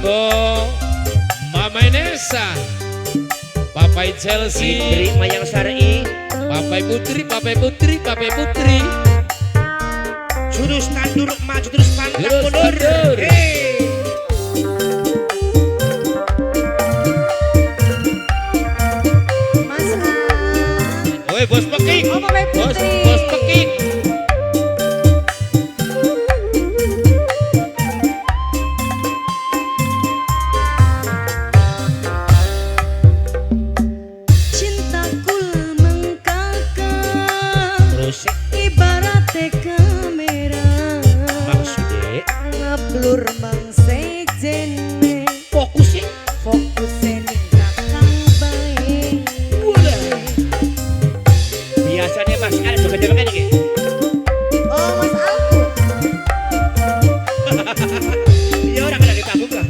Kanggo Mama Nesa, Papai Chelsea, Indri Mayang Sari, Papai Putri, Papai Putri, Papai Putri. jurus tandur maju terus pantang Jurus mundur. tandur. Mas Al. Woi bos peking, Oh, Papai Putri. bos peking. Cintaku mengkakak Terus ibarat kamera maksudnya ngeblur mangsekjene fokus ya. fokusnya ning kakang bae. Biasanya Mas Al juga makanya gitu. Oh, Mas Alku. Iya orang ada di tabung lah.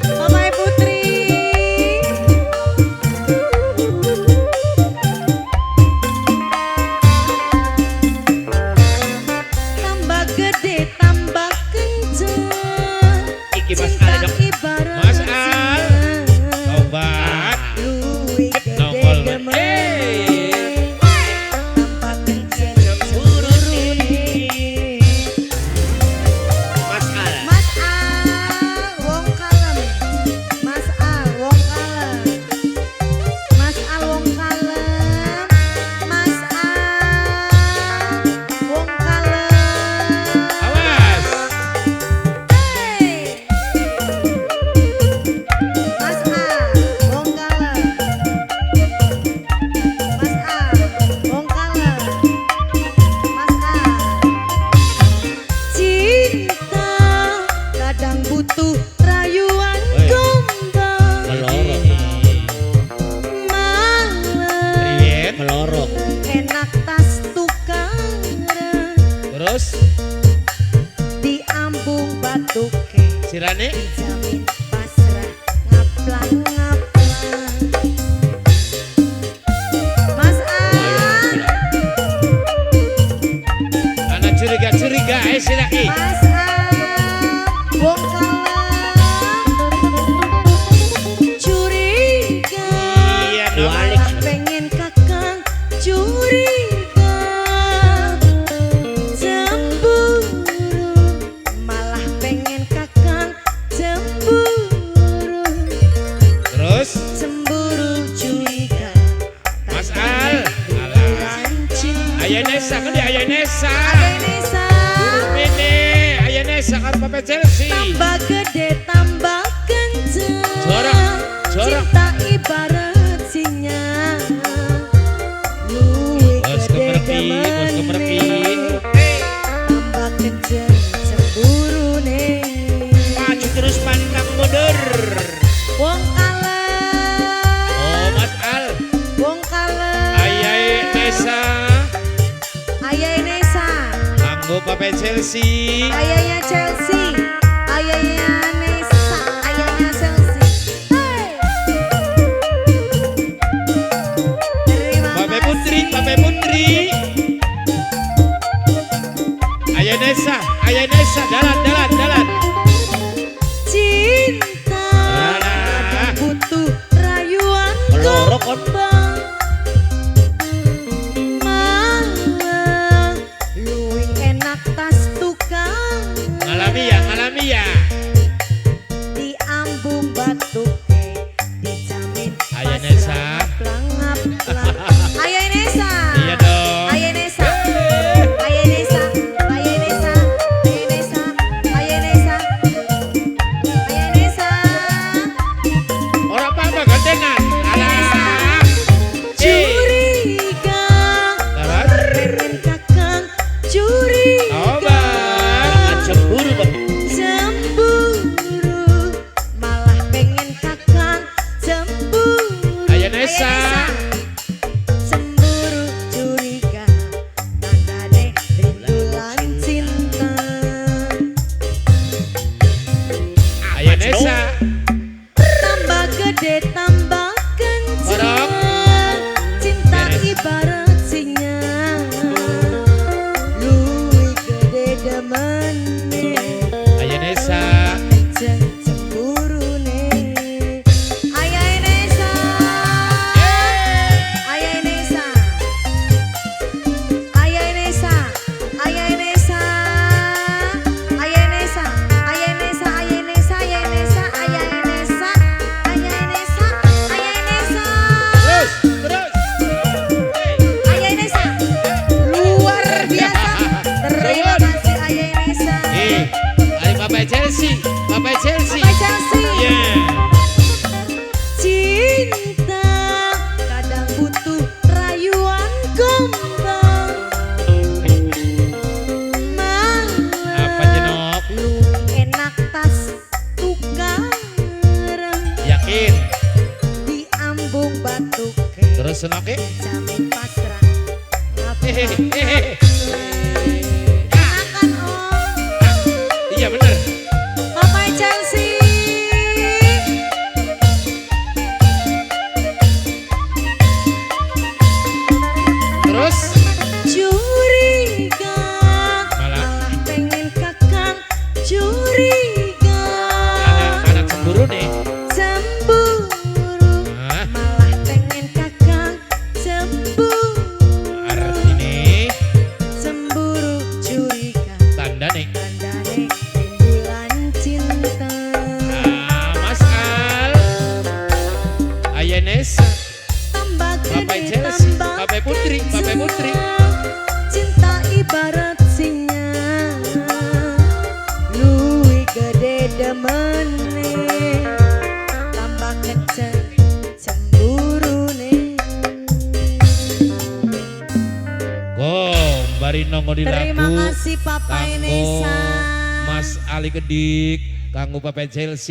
Papai Putri. Tambah gede, tambah kenceng. Iki Mas Al dong. Ibarat Mas Al. singa. Obat. Luwih Nongol, gede Mas. demen. Tambah kenceng surune. Mas Al. Mas Al, wong kalem. Mas Al, wong kalem. Mas Al, wong kalem. Mas Al, wong kalem. Awas. Hey. Mas Al, wong kalem. Mas Al, wong kalem. Mas Al. Cinta kadang butuh rayuan Woi. gombal. Melorot. Malah Riyen. Melorot. enak tas tukaran Terus diambung batuke sirane jamin pasrah ngaplang-ngaplang. Mas Al, anak curiga-curiga silaki. Mas Al, wong kalem. Curiga Iya dong. malah pengen kakang curiga. Cemburu malah pengen kakang cemburu. Terus Cemburu curiga Mas Al. lancing. Ayah Nesa kan dia Ayah Nesa. Ada Nesa. Ini Ayah Nesa kan Papai Chelsea. Tambah gede tambah kenceng. Jorok, jorok. Cinta ibarat singa. Luwih Bos gede kemerki, bos kemerki. demene. Tambah kenceng cemburune. Maju terus pantang mundur. Wong kalem. Oh Mas Al. Wong kalem. Ayah Nesa. Ayah Nesa. Kanggo Papai Chelsea. Ayahnya Chelsea. Ayahnya Nesa. Ayahnya Chelsea. Hey. Terima Papai kasih. Putri, Papai Putri. Ayah Nesa, jalan, jalan, jalan. Cinta Alah. butuh rayuan Melorot kon. gombal. Malah luwih enak tas tukang Ngalami ya. diambung batuke dijamin Ayah pasrah Nesa. ngaplang-ngaplang. Ayah Nesa. Iya dong. Ayah Nesa. Ayah Nesa. Ayah Nesa. Ayah Nesa. Ayah Nesa. Ayah Nesa. Orang apa gantengan? Alah. Curiga Terus? pengen kakang curiga. Obat. Jangan cemburu Bang. Cemburu malah pengen kakang cemburu. Ayah Nesa. Cemburu curiga tandane rindu lan cinta. Ayah Nesa. Tambah gede tambah kenceng. Orok. Cinta Beres. ibarat singa. Luwih gede demene. Ayah Nesa. Kenceng cemburu. Papa Chelsea. Papa Chelsea. Ya. Cinta kadang butuh rayuan gombal. Apa jenok? Lu enak tas tukang Yakin. di ambung batu Terus senoke. jamin pasrah. Hehehe. Enakan om. Iya bener. Papa Chelsea. Terus Curiga malah pengen kakang curiga anak cemburu nih. cemburu Hah? malah pengen kakang cemburu Artine cemburu curiga tanda nih. tandane rembulan cinta Mas Al, Ayanesa, tambah Papa gede Chelsea, tambah Papa Putri, Papa Putri. cinta ibarat singa luwih gede demene tambah kecil cemburune. Bari nongol di Terima lagu kasih Papa kanggo Inesa. Mas Ali Kedik, kanggo Papa Chelsea.